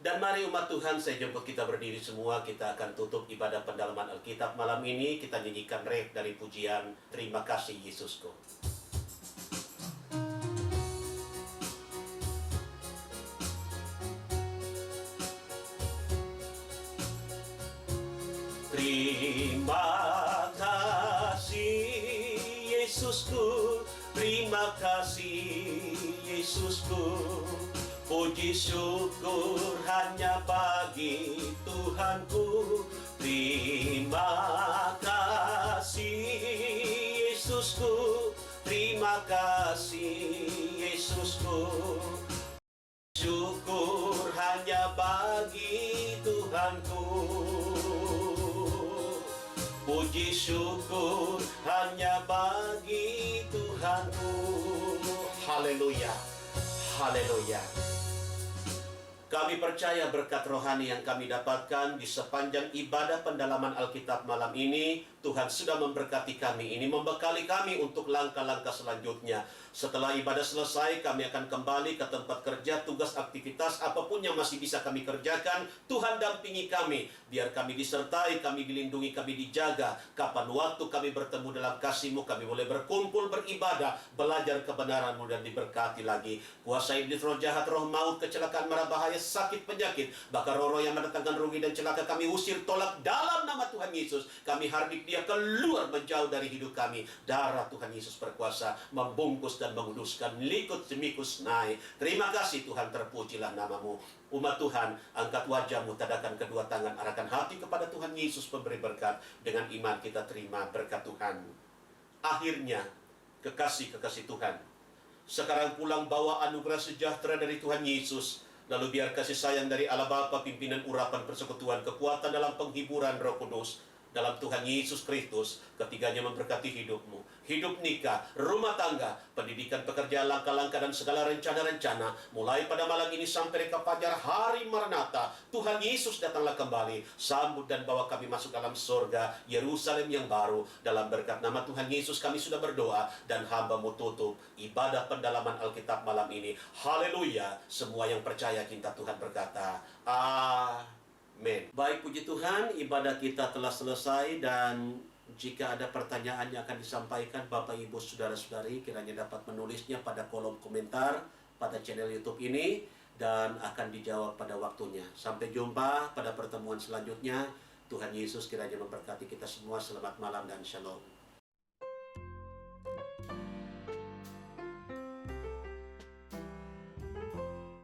Dan mari umat Tuhan, saya jemput kita berdiri semua. Kita akan tutup ibadah pendalaman Alkitab malam ini. Kita nyanyikan ref dari pujian Terima Kasih Yesusku. Terima kasih Yesusku, terima kasih Yesusku. Puji syukur hanya bagi Tuhanku. Terima kasih Yesusku, terima kasih Yesusku. Syukur hanya bagi Tuhanku. Puji syukur hanya bagi Tuhanku. Haleluya, haleluya. Kami percaya berkat rohani yang kami dapatkan di sepanjang ibadah pendalaman Alkitab malam ini, Tuhan sudah memberkati kami. Ini membekali kami untuk langkah-langkah selanjutnya. Setelah ibadah selesai, kami akan kembali ke tempat kerja, tugas, aktivitas, apapun yang masih bisa kami kerjakan. Tuhan dampingi kami, biar kami disertai, kami dilindungi, kami dijaga. Kapan waktu kami bertemu dalam kasih-Mu, kami boleh berkumpul, beribadah, belajar kebenaran-Mu, dan diberkati lagi. Kuasa iblis, roh jahat, roh maut, kecelakaan, mara bahaya, sakit, penyakit, bahkan roh-roh yang mendatangkan rugi dan celaka, kami usir, tolak dalam nama Tuhan Yesus. Kami hardik dia ia keluar menjauh dari hidup kami. Darah Tuhan Yesus berkuasa membungkus dan menguduskan. Likut semikus naik. Terima kasih Tuhan, terpujilah namamu. Umat Tuhan, angkat wajahmu, tadakan kedua tangan, arahkan hati kepada Tuhan Yesus pemberi berkat. Dengan iman kita terima berkat Tuhan. Akhirnya, kekasih-kekasih Tuhan, sekarang pulang bawa anugerah sejahtera dari Tuhan Yesus. Lalu biar kasih sayang dari Allah Bapa, pimpinan urapan persekutuan, kekuatan dalam penghiburan Roh Kudus, dalam Tuhan Yesus Kristus, ketiganya memberkati hidupmu. Hidup nikah, rumah tangga, pendidikan, pekerjaan, langkah-langkah, dan segala rencana-rencana. Mulai pada malam ini sampai ke fajar hari Maranatha, Tuhan Yesus datanglah kembali. Sambut dan bawa kami masuk dalam surga, Yerusalem yang baru. Dalam berkat nama Tuhan Yesus kami sudah berdoa, dan hamba-Mu tutup ibadah pendalaman Alkitab malam ini. Haleluya. Semua yang percaya cinta Tuhan berkata, Amin. Baik, puji Tuhan, ibadah kita telah selesai, dan jika ada pertanyaan yang akan disampaikan, Bapak, Ibu, Saudara-saudari, kiranya dapat menulisnya pada kolom komentar pada channel YouTube ini, dan akan dijawab pada waktunya. Sampai jumpa pada pertemuan selanjutnya. Tuhan Yesus kiranya memberkati kita semua. Selamat malam dan shalom.